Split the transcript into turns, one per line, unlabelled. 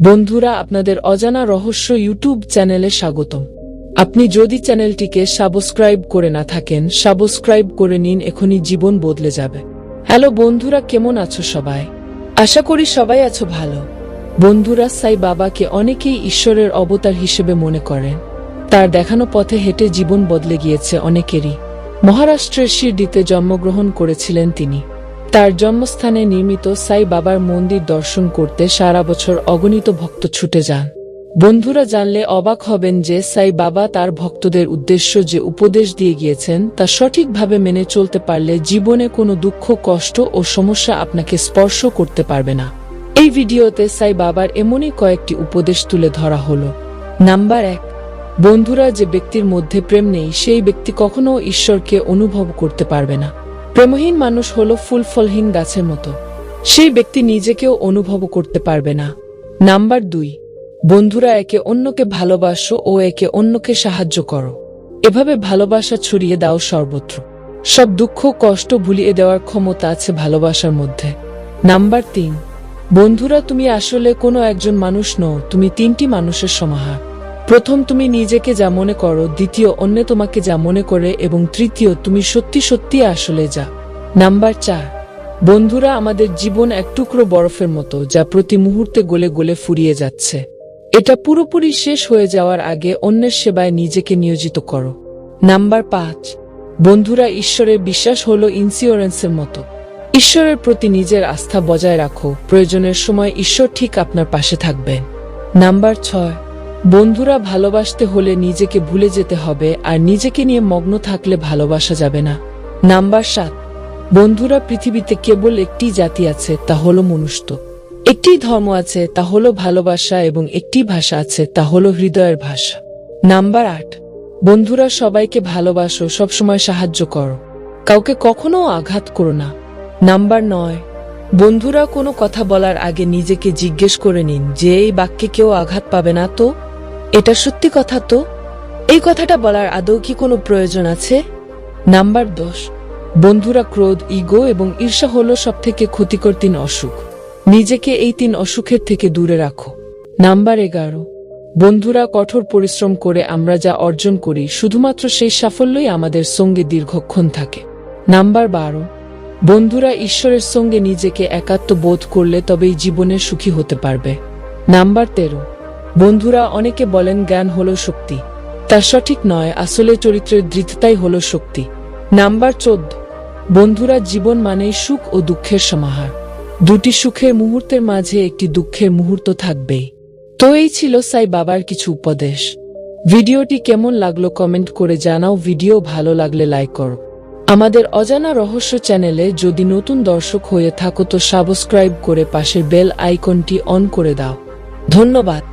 বন্ধুরা, আপনাদের অজানা রহস্য ইউটিউব চ্যানেলে স্বাগতম। আপনি যদি চ্যানেলটিকে সাবস্ক্রাইব করে না থাকেন, সাবস্ক্রাইব করে নিন, এখনই জীবন বদলে যাবে। হ্যালো বন্ধুরা, কেমন আছো সবাই? আশা করি সবাই আছো ভালো। বন্ধুরা, সাই বাবাকে অনেকেই ঈশ্বরের অবতার হিসেবে মনে করেন। তার দেখানো পথে হেঁটে জীবন বদলে গিয়েছে অনেকেরই। মহারাষ্ট্রের শিরডিতে জন্মগ্রহণ করেছিলেন তিনি। তার জন্মস্থানে নির্মিত সাই বাবার মন্দির দর্শন করতে সারা বছর অগণিত ভক্ত ছুটে যান। বন্ধুরা, জানলে অবাক হবেন যে সাই বাবা তার ভক্তদের উদ্দেশ্য যে উপদেশ দিয়ে গিয়েছেন তা সঠিকভাবে মেনে চলতে পারলে জীবনে কোনো দুঃখ, কষ্ট ও সমস্যা আপনাকে স্পর্শ করতে পারবে না। এই ভিডিওতে সাই বাবার এমনই কয়েকটি উপদেশ তুলে ধরা হলো। নাম্বার 1, বন্ধুরা, যে ব্যক্তির মধ্যে প্রেম নেই সেই ব্যক্তি কখনো ঈশ্বরকে অনুভব করতে পারবে না। প্রেমহীন মানুষ হলো ফুল ফলহীন গাছের মতো, সেই ব্যক্তি নিজেকেও অনুভব করতে পারবে না। নাম্বার 2, বন্ধুরা, একে অন্যকে ভালোবাসো ও একে অন্যকে সাহায্য করো। এভাবে ভালোবাসা ছড়িয়ে দাও সর্বত্র। সব দুঃখ কষ্ট ভুলিয়ে দেওয়ার ক্ষমতা আছে ভালোবাসার মধ্যে। নাম্বার 3, বন্ধুরা, তুমি আসলে কোনো একজন মানুষ নও, তুমি 3টি মানুষের সমাহার। প্রথম, তুমি নিজেকে যা মনে করো, দ্বিতীয়, অন্য তোমাকে যা মনে করে, এবং তৃতীয়, তুমি সত্যি সত্যি আসলে যা। নাম্বার 4, বন্ধুরা, আমাদের জীবন এক টুকরো বরফের মতো যা প্রতি মুহূর্তে গলে গলে ফুরিয়ে যাচ্ছে। এটা পুরোপুরি শেষ হয়ে যাওয়ার আগে অন্যের সেবায় নিজেকে নিয়োজিত করো। নাম্বার 5, বন্ধুরা, ঈশ্বরের বিশ্বাস হলো ইন্স্যুরেন্সের মতো। ঈশ্বরের প্রতি নিজের আস্থা বজায় রাখো, প্রয়োজনের সময় ঈশ্বর ঠিক আপনার পাশে থাকবেন। নাম্বার 6, বন্ধুরা, ভালোবাসতে হলে নিজেকে ভুলে যেতে হবে, আর নিজেকে নিয়ে মগ্ন থাকলে ভালোবাসা যাবে না। নাম্বার 7, বন্ধুরা, পৃথিবীতে কেবল একটি জাতি আছে, তা হলো মনুষ্য। একটি ধর্ম আছে, তা হলো ভালোবাসা, এবং একটি ভাষা আছে, তা হলো হৃদয়ের ভাষা। নাম্বার 8, বন্ধুরা, সবাইকে ভালোবাসো, সবসময় সাহায্য করো, কাউকে কখনো আঘাত করো না। নাম্বার 9, বন্ধুরা, কোনো কথা বলার আগে নিজেকে জিজ্ঞেস করে নিন যে এই বাক্যে কেউ আঘাত পাবে না তো? এটা সত্যি কথা তো? এই কথাটা বলার আদৌ কি কোনো প্রয়োজন আছে? নাম্বার 10, বন্ধুরা, ক্রোধ, ইগো এবং ঈর্ষা হলো সবথেকে ক্ষতিকর 3 অসুখ। নিজেকে এই 3 অসুখের থেকে দূরে রাখো। নাম্বার 11, বন্ধুরা, কঠোর পরিশ্রম করে আমরা যা অর্জন করি শুধুমাত্র সেই সাফল্যই আমাদের সঙ্গে দীর্ঘক্ষণ থাকে। নাম্বার 12, বন্ধুরা, ঈশ্বরের সঙ্গে নিজেকে একাত্ম বোধ করলে তবেই জীবনে সুখী হতে পারবে। নাম্বার 13, বন্ধুরা, অনেকে বলেন জ্ঞান হলো শক্তি। তা সঠিক নয়, আসলে চরিত্রের দৃঢ়তাই হলো শক্তি। নাম্বার 14, বন্ধুরা, জীবন মানেই সুখ ও দুঃখের সমাহার। 2টি সুখের মুহূর্তের মাঝে একটি দুঃখের মুহূর্ত থাকবেই। তো এই ছিল সাই বাবার কিছু উপদেশ। ভিডিওটি কেমন লাগলো কমেন্ট করে জানাও। ভিডিও ভালো লাগলে লাইক করো। আমাদের অজানা রহস্য চ্যানেলে যদি নতুন দর্শক হয়ে থাকো তো সাবস্ক্রাইব করে পাশের বেল আইকনটি অন করে দাও। ধন্যবাদ।